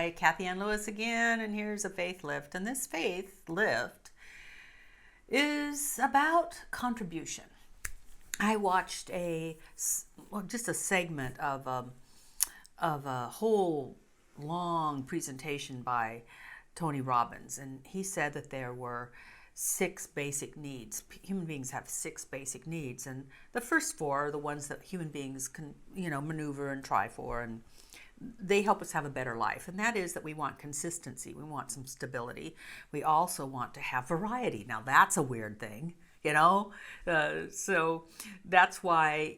Hi, Kathianne Lewis again, and here's a faith lift. And this faith lift is about contribution. I watched just a segment of a whole long presentation by Tony Robbins, and he said that there were 6 basic needs. Human beings have 6 basic needs, and the first 4 are the ones that human beings can, maneuver and try for, and they help us have a better life. And that is that we want consistency. We want some stability. We also want to have variety. Now that's a weird thing, so that's why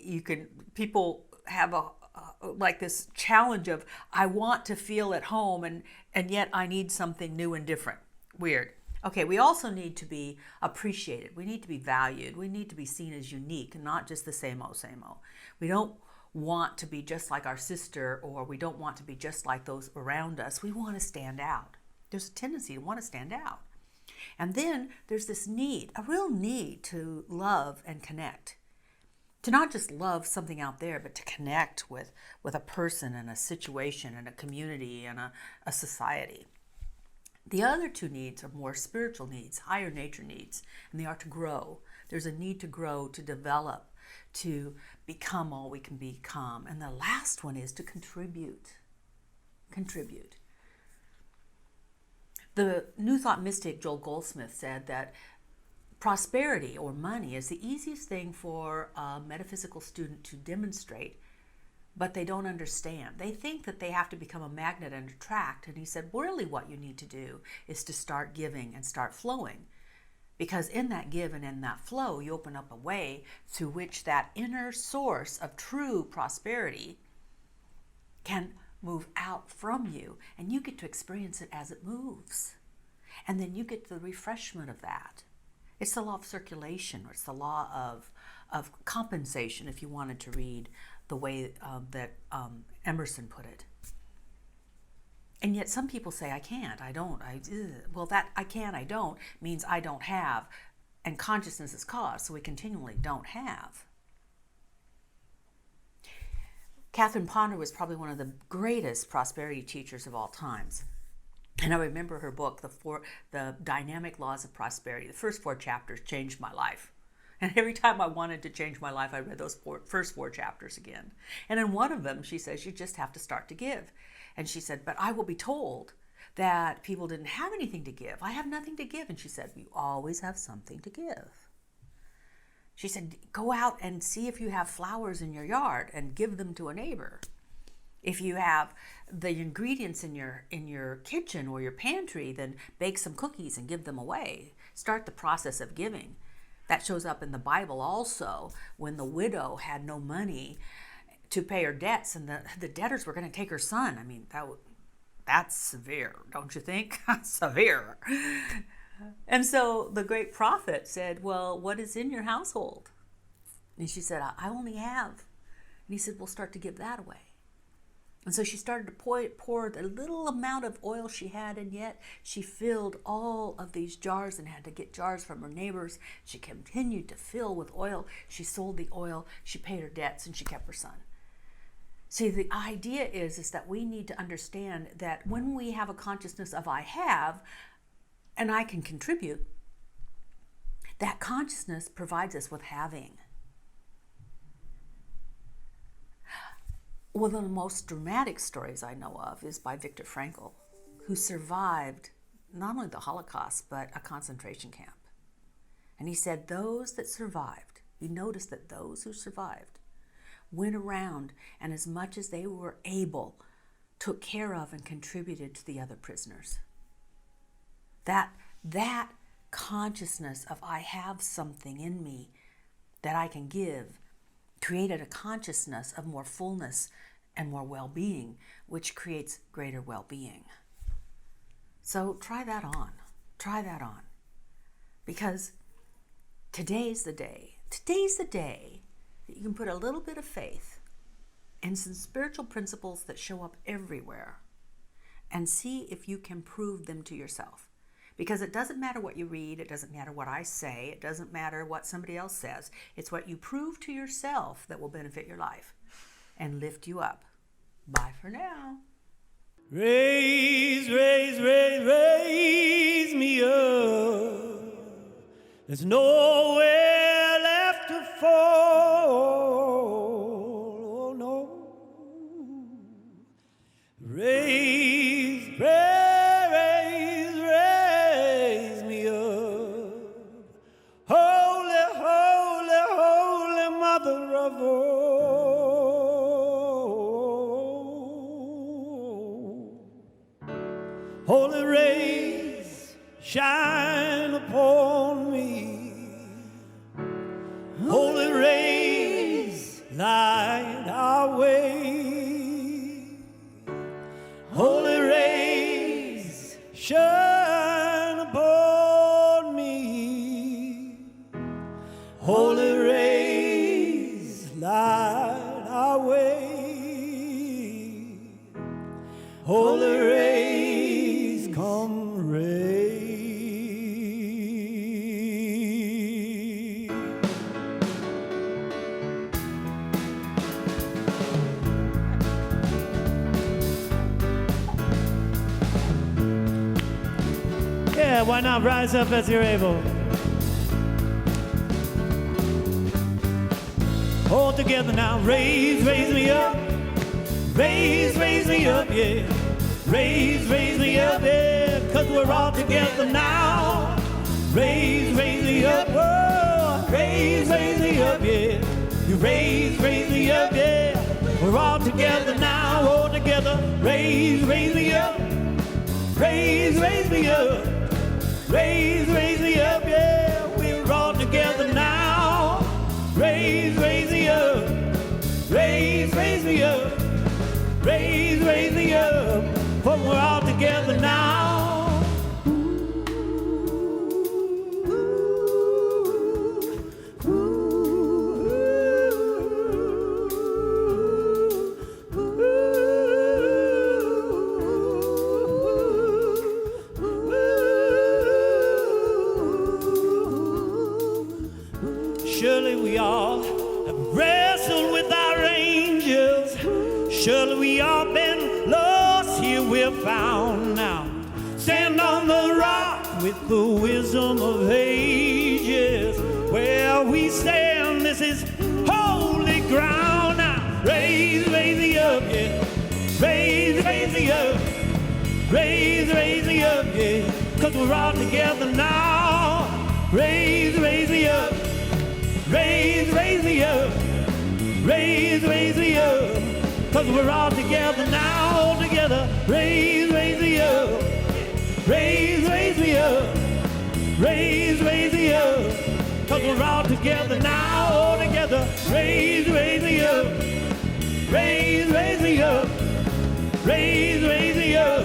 people have like this challenge of, I want to feel at home and yet I need something new and different. Weird. Okay, we also need to be appreciated. We need to be valued. We need to be seen as unique, not just the same old, same old. We don't want to be just like our sister, or we don't want to be just like those around us. We want to stand out. There's a tendency to want to stand out. And then there's this need, a real need to love and connect. To not just love something out there, but to connect with a person and a situation and a community and a society. The other 2 needs are more spiritual needs, higher nature needs, and they are to grow. There's a need to grow, to develop, to become all we can become. And the last one is to contribute. Contribute. The New Thought mystic Joel Goldsmith said that prosperity or money is the easiest thing for a metaphysical student to demonstrate, but they don't understand. They think that they have to become a magnet and attract. And he said, really what you need to do is to start giving and start flowing. Because in that give and in that flow, you open up a way through which that inner source of true prosperity can move out from you. And you get to experience it as it moves. And then you get the refreshment of that. It's the law of circulation, or it's the law of compensation, if you wanted to read the way that Emerson put it. And yet some people say, I can't, I don't. Well, that I can, I don't means I don't have. And consciousness is cause, so we continually don't have. Catherine Ponder was probably one of the greatest prosperity teachers of all times. And I remember her book, The Dynamic Laws of Prosperity. The first 4 chapters changed my life. And every time I wanted to change my life, I read those first 4 chapters again. And in one of them, she says, you just have to start to give. And she said, but I will be told that people didn't have anything to give. I have nothing to give. And she said, you always have something to give. She said, go out and see if you have flowers in your yard and give them to a neighbor. If you have the ingredients in your kitchen or your pantry, then bake some cookies and give them away. Start the process of giving. That shows up in the Bible also, when the widow had no money to pay her debts and the debtors were going to take her son. I mean, that's severe, don't you think? Severe. And so the great prophet said, well, what is in your household? And she said, I only have. And he said, well, start to give that away. And so she started to pour the little amount of oil she had, and yet she filled all of these jars and had to get jars from her neighbors. She continued to fill with oil. She sold the oil, she paid her debts, and she kept her son. See, the idea is that we need to understand that when we have a consciousness of I have, and I can contribute, that consciousness provides us with having. One of the most dramatic stories I know of is by Viktor Frankl, who survived not only the Holocaust, but a concentration camp. And he said those that survived, he noticed that those who survived went around and as much as they were able, took care of and contributed to the other prisoners. That consciousness of I have something in me that I can give created a consciousness of more fullness and more well-being, which creates greater well-being. So try that on. Try that on. Because today's the day that you can put a little bit of faith and some spiritual principles that show up everywhere and see if you can prove them to yourself. Because it doesn't matter what you read, it doesn't matter what I say, it doesn't matter what somebody else says. It's what you prove to yourself that will benefit your life and lift you up. Bye for now. Raise, raise, raise, raise me up. There's nowhere left to fall. Oh no. Raise, raise, raise me up. Holy, holy, holy Mother of all. Holy rays shine upon me. Holy rays light our way. Holy rays shine upon me. Holy rays light our way. Holy rays come rain. Yeah, why not rise up as you're able? Hold together now, raise, raise me up. Raise, raise me up, yeah. Raise, raise me up, yeah. 'Cause we're all together now. Raise, raise me up, oh. Raise, raise me up, yeah. You raise me up, yeah. We're all together now, all together. Raise me up. Raise me up. Raise me up, yeah. We're all together now. Raise me up. Raise me up. Raise me up. But we're all together now. Surely we all have wrestled with our angels. Surely we all been lost, here we're found now. Stand on the rock with the wisdom of ages. Where we stand, this is holy ground now. Raise me up, yeah. Raise me up. Raise me up, yeah. 'Cause we're all together now. Raise me up. Raise me up. Raise me up. 'Cause we're all together now, all together. Raise me up. Raise me up. Raise me up. 'Cause we're all together now, all together. Raise me up. Raise me up. Raise me up.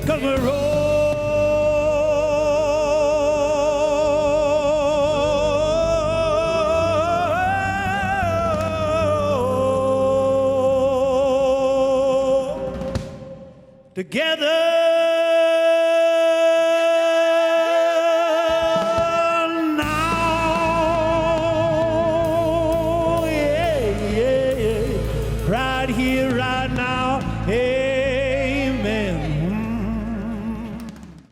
'Cause we're all together now, yeah, yeah, yeah, right here, right now.